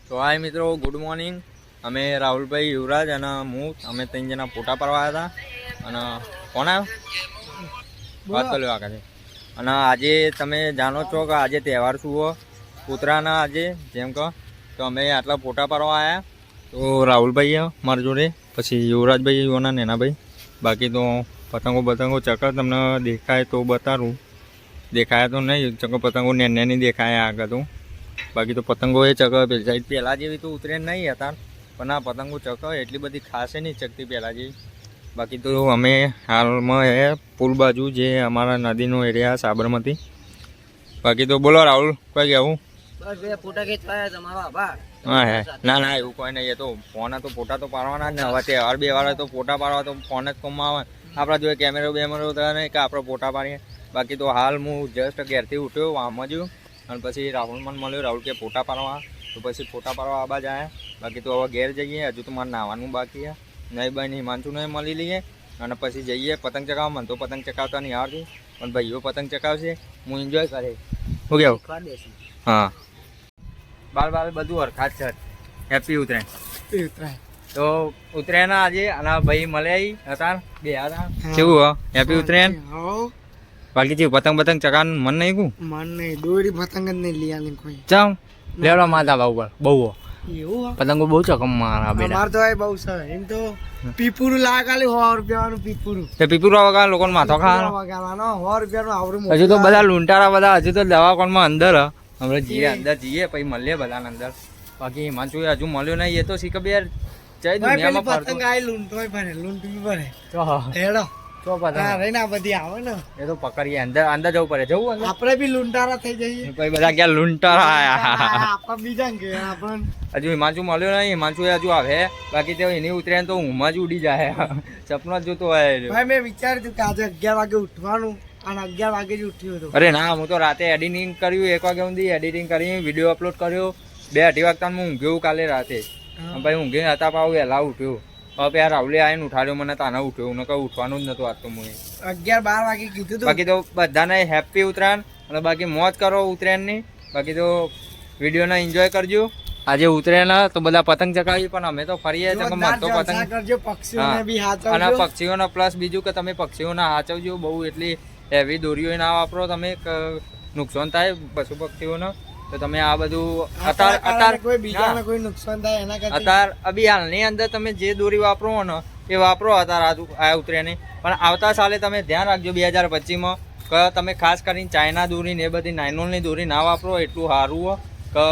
તો હાય મિત્રો, good morning. અમે રાહુલભાઈ, યુવરાજ અને હું અમે 3 જણા ફોટા પાડવા આવ્યા હતા. અને કોણ આવ્યો વાત કર્યો આગળ. અને આજે તમે જાણો છો કે આજે તહેવાર શું હોય, ઉત્તરાયણના આજે જેમ કહો તો અમે આટલા ફોટા પાડવા આવ્યા. તો રાહુલભાઈ મારી જોડે, પછી યુવરાજભાઈ યુવાના નેનાભાઈ. બાકી તો પતંગો ચક્કર તમને દેખાય તો બતાવું, દેખાયા તો નહીં ચક્કર પતંગો નેની દેખાયા આગળ તો. બાકી તો પતંગો એ ચક સાઈડ પહેલાં જેવી તો ઉતરે નહીં હતા, પણ આ પતંગો ચક એટલી બધી ખાસ નહીં ચકતી પહેલાં જેવી. બાકી તો અમે હાલમાં એ પુલ બાજુ જે અમારા નદીનો એરિયા સાબરમતી. બાકી તો બોલો રાહુલ, કોઈ કહેવું? હા હે ના એવું કોઈ નહીં. એ તો ફોન તો ફોટા તો પાડવાના જ ને. હવે તહેવાર બેવાર તો ફોટા પાડવા તો ફોન જ કોમમાં આવે. આપણા જોઈએ કેમેરો નહીં કે આપણે ફોટા પાડીએ. બાકી તો હાલ હું જસ્ટ ઘેરથી ઉઠ્યો, આમ જ અને પછી રાહુલ મને મળ્યો. રાહુલ કે ફોટા પાડવા, તો પછી ફોટા પાડવા આબા જાય. બાકી તો હવે ઘેર જઈએ, હજુ તો મારે નાહવાનું બાકી છે. નહીં ભાઈ હિમાંશુને મળી લઈએ અને પછી જઈએ પતંગ ચગાવવા. મને તો પતંગ ચગાવતા નહીં આવડતી, પણ ભાઈઓ પતંગ ચગાવશે, હું એન્જોય કરે. શું કેવું? હા, બાલ બધું હરખાત છે. હેપી ઉત્તરાયણ. તો ઉત્તરાયણ આજે અને ભાઈ મળ્યા હતા બે હતા. કેવું હેપી ઉત્તરાયણ? બાકી જે પતંગ ચગાવવાનું મન નહીં કું મન નહીં, દોરી પતંગ જ નહીં લઈ આલી કોઈ. ચાલ લેવડા માથા બાબુ પર બહુ એવું પતંગો બહુ ચકમ મારા બેટા. અમાર તો એ બહુ છે. એમ તો પીપુરું લાગાલી 100 રૂપિયાનું પીપુરું. તે પીપુરા વગર લોકોને માથો ખાવાનો. 100 રૂપિયાનું આવરું. હજુ તો બધા લૂંટારા બધા હજુ તો દવાખાનામાં અંદર હમણાં જઈએ, અંદર જઈએ પછી મળીએ બધાને અંદર. બાકી હિમાંશુ હજુ મળ્યો નહીં. એ તો શીખ બે જય દુનિયામાં પતંગ આઈ લૂંટોય ભરે લૂંટવી પડે. તો હેડો તો પતંગ રહીને આ બધી આવે ને, એ તો પકડીએ. અંદર જવું પડે. જવું અંદર આપણે બી લૂંટારા થઈ જઈએ. પછી બધા ક્યાં લૂંટારા આપણે બીજા કે આપણે હજુ હિમાંશુ મળ્યો નહીં. હિમાંશુ હજુ આવે. બાકી તો એની ઉતરે તો ઊંઘમાં જ ઉડી જાય. સપનો જ જોતો હોય. ભાઈ મેં વિચાર્યું કે આજે 11 વાગે ઉઠવાનું અને 11 વાગે જ ઉઠ્યું હતું. અરે ના, હું તો રાતે એડિટિંગ કર્યું. 1 વાગ્યા સુધી એડિટિંગ કરી, વિડીયો અપલોડ કર્યો. 2-2:30 વાગતા હું ઊંઘ્યું કાલે રાતે. ભાઈ ઊંઘી હતા પાવ વહેલા ઉઠ્યો. હવે યાર રાહુલે આવીને ઉઠાડ્યો મને, તાને ઉઠ્યો. હું કઈ ઉઠવાનું જ નતું આજ તો. હું 11-12 વાગે કીધું હતું. બાકી તો બધાને હેપી ઉત્તરાયણ. અને બાકી મોજ કરો ઉત્તરાયણની. બાકી તો વિડીયોને એન્જોય કરજો. આજે ઉત્તરાયણ તો બધા પતંગ ચગાવી, પણ અમે તો ફરીએ તો પતંગ કરજો. પક્ષીઓને બી હાચવજો. અને પક્ષીઓના પ્લસ બીજું કે તમે પક્ષીઓના હાચવજો. બહુ એટલી હેવી દોરીઓ ના વાપરો તમે, નુકસાન થાય પશુ પક્ષીઓને. તો તમે આ બધું અત્યારે કોઈ બીજાને કોઈ નુકસાન થાય એના કરતા અત્યારે અભી હાલની અંદર તમે જે દોરી વાપરો ને એ વાપરો અત્યારે આ ઉતરેની. પણ આવતા સાલે તમે ધ્યાન રાખજો 2025માં કે તમે ખાસ કરીને ચાઇના દોરી ને એ બધી નાયલોનની દોરી ના વાપરો. એટલું સારું કે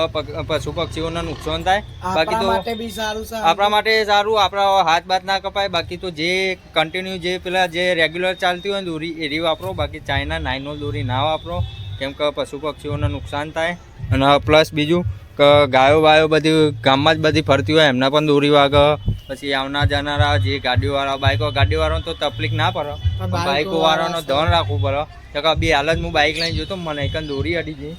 પશુ પક્ષીઓને નુકસાન થાય. બાકી તો આપણા માટે સારું, આપણા હાથ બાથ ના કપાય. બાકી તો જે કન્ટિન્યુ જે પેલા જે રેગ્યુલર ચાલતી હોય દોરી એરી વાપરો. બાકી ચાઇના નાયલોન દોરી ના વાપરો, કેમ કે પશુ પક્ષીઓને નુકસાન થાય. અને પ્લસ બીજું કે ગાયો બાયો બધી ગામમાં જ બધી ફરતી હોય, એમના પણ દોરી વાગે. પછી આવનાર જનારા જે ગાડીવાળા ગાડીવાળાનો તો તકલીફ ના પડે, બાઇકો વાળાનો ધ્યાન રાખવું પડે. કે બી હાલ જ હું બાઇક લઈને જોતો, મને એક દોરી અડી ગઈ.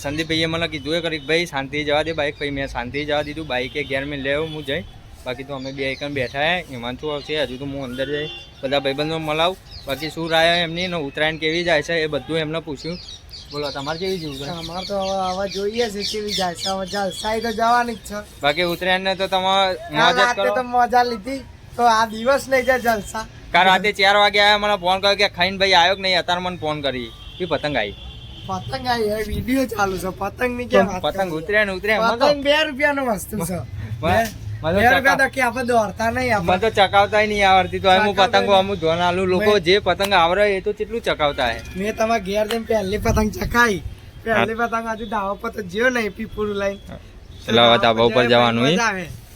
સંદીપભાઈએ મને કીધું એ કરી ભાઈ શાંતિ જવા દે બાઇક. પછી મેં શાંતિ જવા દીધું. બાઇકે ઘેર મેં લેવું હું જઈ. બાકી તો અમે બે એકન બેઠા હે. હિમાંશુ આવશે, હજુ તો હું અંદર જઈ બધા ભાઈબંધો મળાવું. બાકી શું રાય એમની ને ઉત્તરાયણ કેવી જાય છે એ બધું એમને પૂછ્યું. બોલો તમારે કેવી જીવ? અમારે તો હવે જોઈએ છે કેવી જાય છે. હવે જલસાઈ તો જવાની જ છે. બાકી ઉત્તરાયણ ને તો તમે મોજ જ કરો. તો મજા લીધી, તો આ દિવસ નહીં જાય જલસા. કાર રાતે 4 વાગે આવ્યા, મને ફોન કર્યો કે ખાઈને ભાઈ આવ્યો કે નહીં. અત્યારે મને ફોન કરી કે પતંગ આવી. પતંગ આવી વિડીયો ચાલુ છે. પતંગ ની કેમ પતંગ ઉતરાયણ પતંગ 2 રૂપિયાનું વસ્તુ છે. 2 રૂપિયા તો કે આપણે દોડતા નહીં. મને તો ચકાવતા નહીં આવડતી. તો હું પતંગો અમુક ધોન આલું. લોકો જે પતંગ આવડે એ તો કેટલું ચકાવતા હે. મેં તમારા ઘેર જઈને પહેલી પતંગ ચકાવી. પહેલી પતંગ હજુ ધાવા પર તો જ્યો નહીં પીપુરું લઈને. એટલે હવે ધાબા ઉપર જવાનું.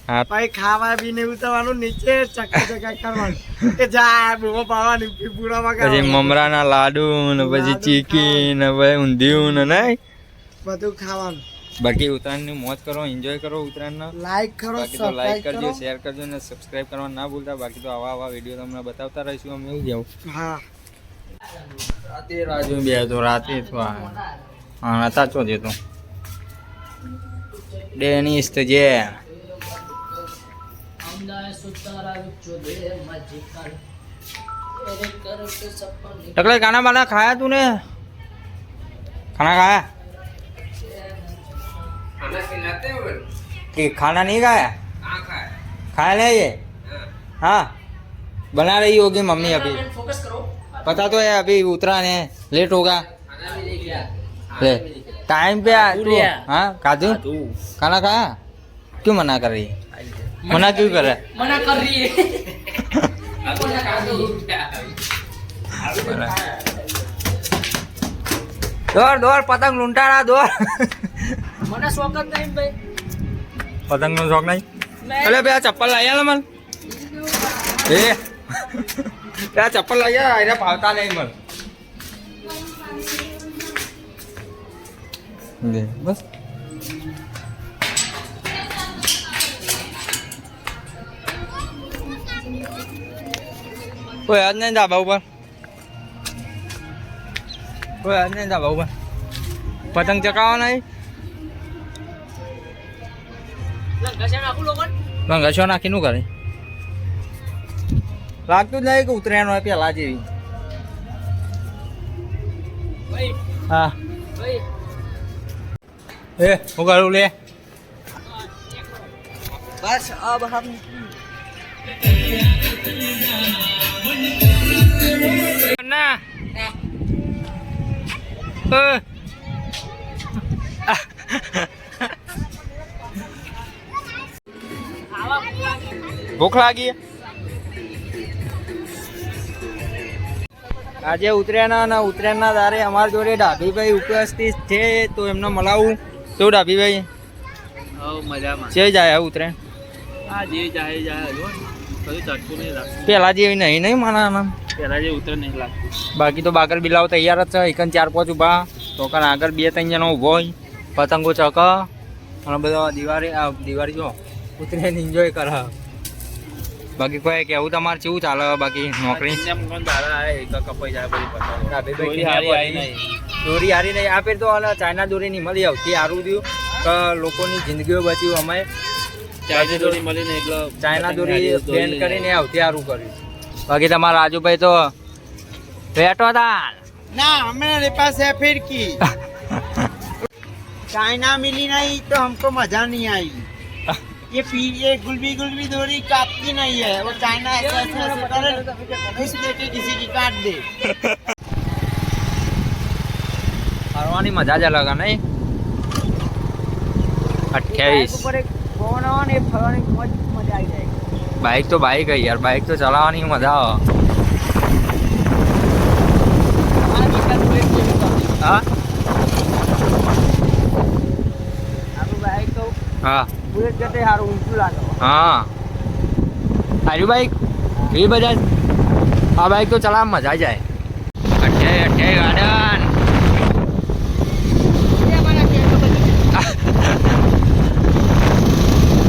હા પછી ખાવા બી ને ઉતરવાનું, નીચે ચકા કરવાનું. કે જા બહુ પાવાની પીપુરામાં. પછી મમરાના લાડુ ને પછી ચીકી ને પછી ઊંધિયું ને નહીં બધું ખાવાનું. બાકી ઉત્તરાયણની મોજ કરો, એન્જોય કરો ઉત્તરાયણનો. લાઈક કરો, લાઈક કરજો, શેર કરજો ને સબસ્ક્રાઇબ કરવાનું ના ભૂલતા. બાકી તો આવા વિડીયો તમને બતાવતા રહીશું અમે. એવું જાવ. હા, રાતે રાજુ બે તો રાતે તો હા હતા છો જે તો ડેનિસ તો જે टकले खाना वाना खाया तूने? खाना खाया? खाना खिलाते हो? कि खाना नहीं खाया? खाया नहीं ये? हाँ बना रही होगी मम्मी अभी। पता तो है अभी उतरा है, लेट होगा। ले टाइम पे आ तू। हाँ खादू खाना खाया? क्यों मना कर रही है? मना क्यों कर रहा है? मना कर रही है दौड़ दौड़ पतंग लूंटा रहा दौड़। મને શોખ જ નહીં ભાઈ પતંગ નો શોખ નહીં? અલે બે આ ચપ્પલ લાવ્યા ને મન એ આ ચપ્પલ લાવ્યા એને ભાવતા નહીં મન બસ કોઈ આજ નહીં ધાબા ઉપર કોઈ આજ નહીં ધાબા ઉપર પતંગ ચકાવવા નહીં ઘસા નાખું લોકો ઘસો નાખી નું કરે લાગતું જ નહીં કે ઉતરેણ હોય પેલા જેવી ભાઈ હા ભાઈ એ હું કરું લે बस अब हम ના ભૂખ લાગી આજે ઉત્તરાયણના દારે અમારા જોડે ડાભીભાઈ ઉપસ્થિત છે તો એમને મળાવું તો ડાભીભાઈ મજામાં છે જાય ઉત્તરાયણ આ જે જાય જો કદી ચટકું નહીં લાગતું પેલા જેવી નહીં માના પહેલા જે ઉતર નહીં લાગતું બાકી તો બાકર બિલાવ તૈયાર જ છે એકન 4-5 ઊભા તો કાન આગળ 2-3 જણા ઊભો હોય પતંગો ચક અને બધા દિવાળી જો ઉતરાયણ એન્જોય કરે બાકી કોઈ કેવું તમારે કેવું ચાલે બાકી નોકરી કપાઈ જાય બધી પતંગ દોરી હારી નહીં આ ફેર તો ચાઇના દોરી નહીં મળી આવતી સારું થયું કે લોકોની જિંદગીઓ બચ્યું અમે ચાઇના દોરી મળીને એટલે ચાઇના દોરી બેન કરીને આવતી સારું કર્યું બાકી તમારા રાજુભાઈ તો બેઠો હતા ना हमें पास है फिर की चाइना मिली नहीं तो हमको मजा नहीं आई ये गुलबी डोरी काटती नहीं है वो चाइना ऐसे करे घुस लेके किसी की काट दे ફરવાની મજા જ અલગ નહીં 28 બાઇક તો બાઇક है यार बाइक तो चलावવાની મજા આવે હા હા बुलेट जते हारू ऊंचू लागे હા આર્યું બાઇક એ બજાજ આ બાઇક તો ચલાવવામાં મજા જાય 28 ગાર્ડન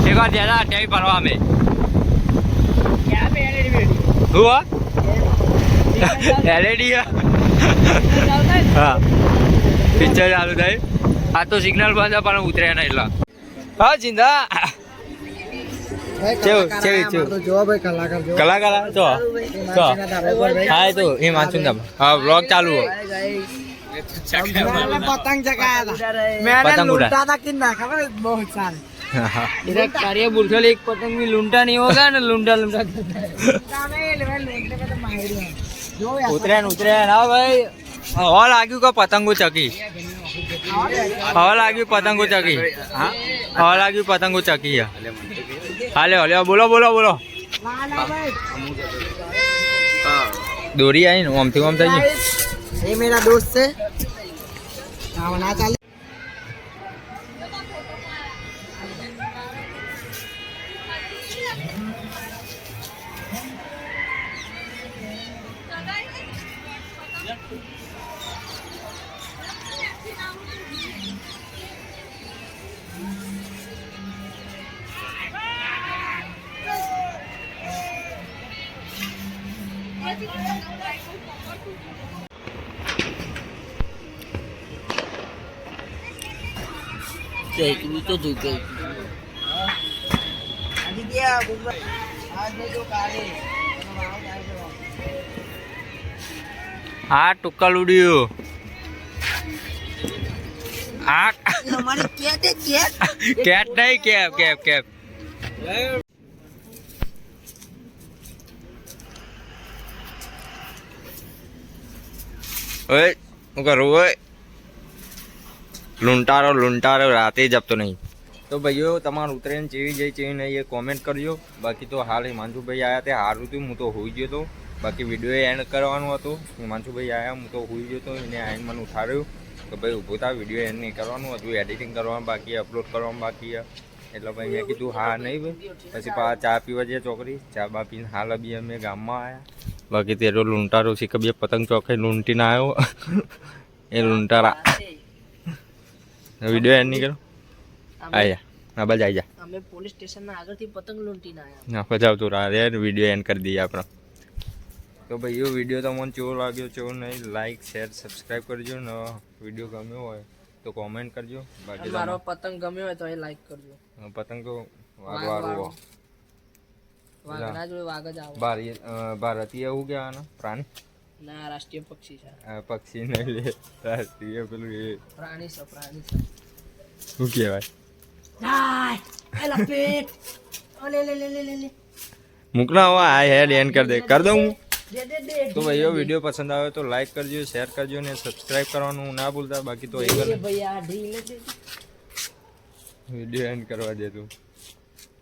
एक बार ज्यादा अट्ठाई परवा में क्या पे एलईडी हुआ एलईडी हाँ पिक्चर चालू થાય આ તો સિગ્નલ બંધ પણ ઉતરે નહીં એટલે હા જિંદા जो भाई कलाकार जो કલાકાર તો હા તો એ માનસું તમ હા વ્લોગ ચાલુ હો मैंने पतंग जगाया था मैंने पतंग उड़ा। लूटा था कितना खबर है? बहुत सारे इधर कार्य बुरखल एक पतंग भी लूंटा नहीं होगा ना लूंटा लूंटा ઉતરેણ હા ભાઈ હવા લાગ્યું કે પતંગો ચકી હવા લાગ્યું પતંગો ચકી હવા લાગ્યું પતંગો ચકી હાલે હાલે બોલો દોરી આવી ને ઓમથી ઓમ થઈ ગઈ ये मेरा दोस्त है ना चाले तो धूप गई હા ટુક્કલ ઉડ્યું આ અમારી કેટ કેટ નહીં કેપ કેપ કેપ ઓય હું કરું ઓય લૂંટારો રાતે જ આપતો નહીં તો ભાઈઓ તમારું ઉતરેન ચેવી જઈ ચેવી નહીં એ કોમેન્ટ કરજો બાકી તો હાલ હિમાંશુભાઈ આવ્યા તે સારું હતું હું તો હોઈ ગયો હતો બાકી વિડીયો એન્ડ કરવાનું હતું હિમાંશુભાઈ આવ્યા હું તો હોઈ ગયો હતો એને આઈને મને ઉઠાડ્યું તો ભાઈ ઊભો થા વિડીયો એન્ડ નહીં કરવાનું હતું એડિટિંગ કરવાનું બાકી અપલોડ કરવાનું બાકી એટલે ભાઈ મેં કીધું હા નહીં ભાઈ પછી પાછા ચા પીવા જઈએ છોકરી ચા બા પીને હાલ બી અમે ગામમાં આવ્યા બાકી તેરો લૂંટારો શીખ બે પતંગ ચોકે લૂંટીને આવ્યો એ લૂંટારા વિડીયો એન્ડ નહીં કરો આયા હા બસ આવી જા અમે પોલીસ સ્ટેશન ના આગળથી પતંગ લૂંટીને આયા ના પછી આવતું રહે વિડીયો એન્ડ કરી દઈએ આપણે તો ભાઈ એ વિડીયો તમને કેવો લાગ્યો કેવો નહીં લાઈક શેર સબસ્ક્રાઈબ કરજો ને વિડીયો ગમ્યો હોય તો કોમેન્ટ કરજો બાકી મારો પતંગ ગમ્યો હોય તો એ લાઈક કરજો પતંગ તો વાગવાળું વાઘના જોડે વાઘ જ આવે ભારતીય એવું કહેવાના પ્રાણી ના રાષ્ટ્રીય પક્ષી છે પક્ષી નહીં લે રાષ્ટ્રીય પેલું એ પ્રાણી છે શું કહેવાય મૂકના હો આ હેડ એન્ડ કરી દે કરી દઉં હું તો ભાઈઓ વિડીયો પસંદ આવે તો લાઈક કરજો શેર કરજો ને સબસ્ક્રાઈબ કરવાનું ના ભૂલતા બાકી તો વિડીયો એન્ડ કરવા દે તું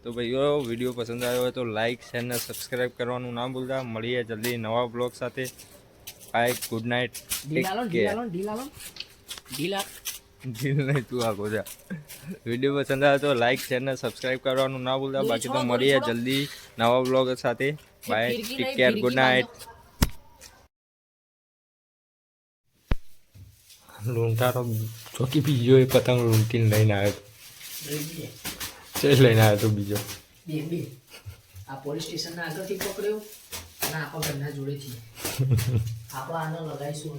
તો ભાઈઓ વિડીયો પસંદ આવ્યો હોય તો લાઈક શેર ને સબસ્ક્રાઈબ કરવાનું ના ભૂલતા મળીએ જલ્દી નવા બ્લોગ સાથે બાય ગુડ નાઇટ ઢીલ નહીં તું આખો જા વિડીયો પસંદ આવે તો લાઈક શેર ને સબસ્ક્રાઈબ કરવાનું ના ભૂલતા બાકી તો મળીએ જલ્દી નવા બ્લોગ સાથે bye take care good night લૂંટારો ચોકી બીજો એ પતંગ લૂંટીને લઈને આવ્યો છે લઈને આવ્યો તો બીજો આ પોલીસ સ્ટેશન ના આગળથી પકડ્યો અને આપણા ઘરના જોડેથી આપણે આને લગાવીશું